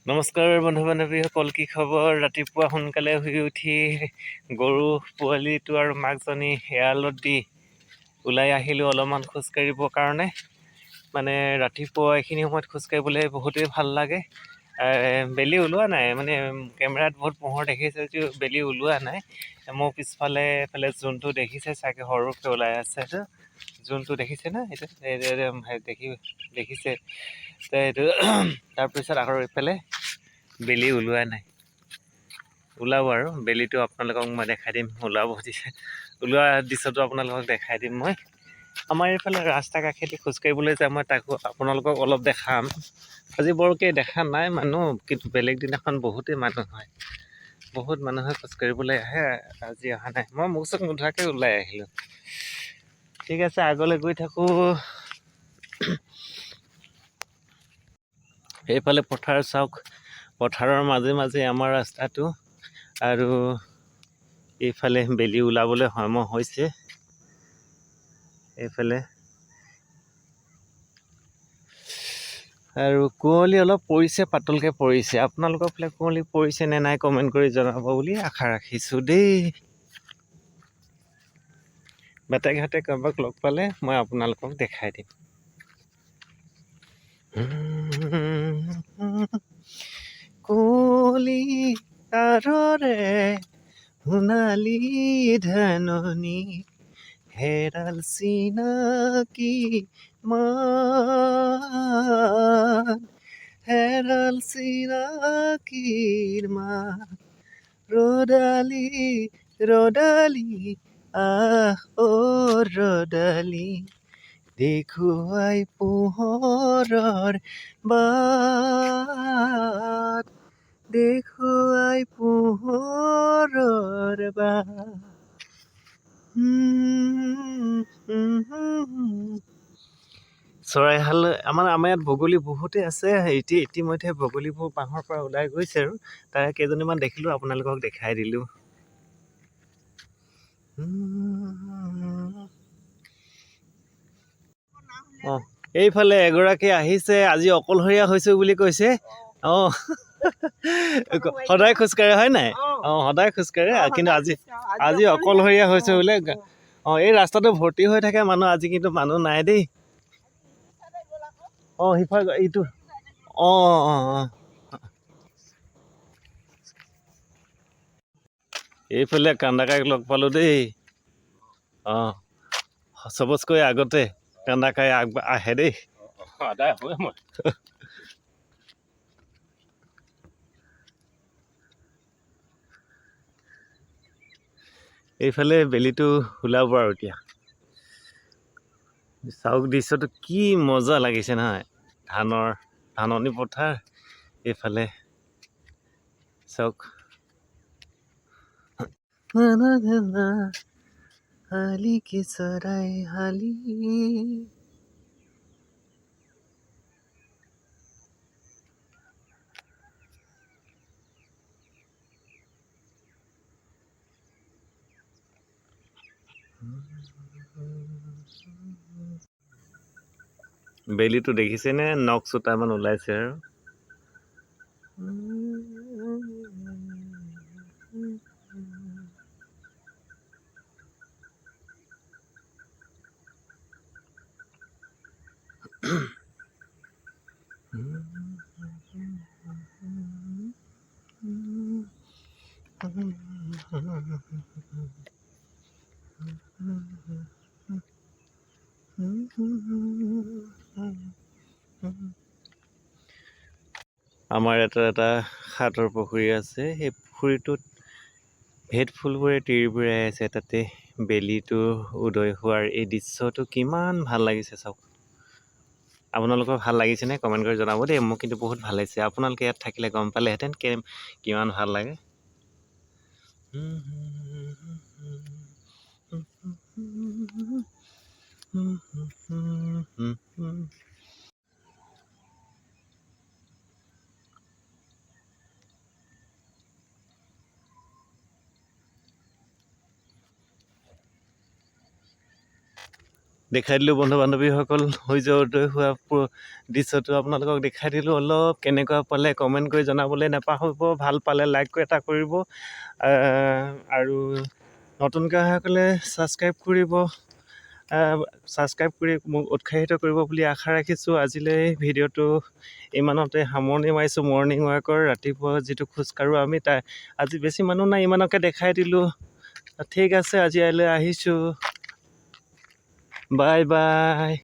নমস্কাৰ বন্ধু বান্ধৱীসকল, কি খবৰ? ৰাতিপুৱা সোনকালে শুই উঠি গৰু পোৱালিটো আৰু মাকজনী এৰালত দি ওলাই আহিলোঁ অলপমান খোজকাঢ়িবৰ কাৰণে। মানে ৰাতিপুৱা এইখিনি সময়ত খোজকাঢ়িবলৈ বহুতেই ভাল লাগে। বেলি ওলোৱা নাই, মানে কেমেৰাত বহুত পোহৰ দেখিছে যদিও বেলি ওলোৱা নাই। মোৰ পিছফালে এইফালে জোনটো দেখিছে চাগে, সৰুকৈ ওলাই আছে। এইটো জোনটো দেখিছে না? এইটো দেখিছে এইটো। তাৰপিছত আকৌ এইফালে বেলি ওলোৱা নাই, ওলাব আৰু বেলিটো আপোনালোকক মই দেখাই দিম। ওলোৱা দৃশ্যটো আপোনালোকক দেখাই দিম মই। আমাৰ এইফালে ৰাস্তা কাষেদি খোজকাঢ়িবলৈ যাম, মই তাকো আপোনালোকক অলপ দেখাম। আজি বৰকৈ দেখা নাই মানুহ, কিন্তু বেলেগ দিনাখন বহুতেই মানুহ হয়। বহুত মানুহে খোজকাঢ়িবলৈ আহে, আজি অহা নাই। মই মুখ চুখ নোধোৱাকৈ ওলাই আহিলোঁ। ঠিক আছে, আগলৈ গৈ থাকোঁ। এইফালে পথাৰ চাওক, পথাৰৰ মাজে মাজে আমাৰ ৰাস্তাটো, আৰু এইফালে বেলি ওলাবলৈ সময় হৈছে। এইফালে আৰু কুঁৱলী অলপ পৰিছে, পাতলকৈ পৰিছে। আপোনালোকৰ ফালে কুঁৱলী পৰিছে নে নাই কমেণ্ট কৰি জনাব বুলি আশা ৰাখিছোঁ দেই। বাটে ঘাটে কাৰোবাক লগ পালে মই আপোনালোকক দেখাই দিম। কুঁৱলী তাৰে সোণালী ধাননি, হেৰাল চিনাকি মান, হেৰাল চিনাকিৰ মান, ৰদালি ৰদালি আহ অ ৰদালি, দেখুৱাই পোহৰৰ বাট, দেখুৱাই পোহৰৰ বাট। চৰাইহাল আমাৰ ইয়াত বগলী বহুতেই আছে। ইতিমধ্যে বগলীবোৰ বাঁহৰ পৰা ওলাই গৈছে, আৰু তাৰে কেইজনীমান দেখিলোঁ, আপোনালোকক দেখাই দিলোঁ। এইফালে এগৰাকী আহিছে, আজি অকলশৰীয়া হৈছোঁ বুলি কৈছে। সদায় খোজকাঢ়ে হয় নাই? সদায় খোজকাঢ়ে, কিন্তু আজি অকলশৰীয়া হৈছে বোলে। এই ৰাস্তাটো ভৰ্তি হৈ থাকে মানুহ, আজি কিন্তু মানুহ নাই দেই। সিফালে এইটো এইফালে কান্দাকাইক লগ পালোঁ দেই। চবতকৈ আগতে কান্দাকাই আহে দেই। এইফালে বেলিটো ওলাব আৰু এতিয়া। চাওক দৃশ্যটো কি মজা লাগিছে নহয়, ধাননি পথাৰ। এইফালে চাওক, হালি কি চৰাই হালি, বেলিটো দেখিছেনে? নখ চোটামান ওলাইছে আৰু। আমাৰ এটা সাতৰ পুখুৰী আছে, সেই পুখুৰীটোত ভেট ফুলবোৰে তিৰিবোৰে আছে। তাতে বেলিটো উদয় হোৱাৰ এই দৃশ্যটো কিমান ভাল লাগিছে চাওক। আপোনালোকৰ ভাল লাগিছেনে? কমেণ্ট কৰি জনাব দেই। মোক কিন্তু বহুত ভাল লাগিছে। আপোনালোকে ইয়াত থাকিলে গম পালেহেঁতেন কিমান ভাল লাগে। দেখাই দিলোঁ বন্ধু বান্ধৱীসকল। সূৰ্য উদয় হোৱা দৃশ্যটো আপোনালোকক দেখাই দিলোঁ। অলপ কেনেকুৱা পালে কমেণ্ট কৰি জনাবলৈ নাপাহৰিব। ভাল পালে লাইক এটা কৰিব, আৰু নতুনকৈ অহাসকলে ছাবস্ক্ৰাইব কৰিব। ছাবস্ক্ৰাইব কৰি মোক উৎসাহিত কৰিব বুলি আশা ৰাখিছোঁ। আজিলৈ ভিডিঅ'টো ইমানতে সামৰণি মাৰিছোঁ। মৰ্ণিং ৱাকৰ ৰাতিপুৱা যিটো খোজকাঢ়োঁ আমি, আজি বেছি মানুহ নাই, ইমানকে দেখাই দিলোঁ। ঠিক আছে, আজি ইয়ালৈ আহিছোঁ। Bye bye.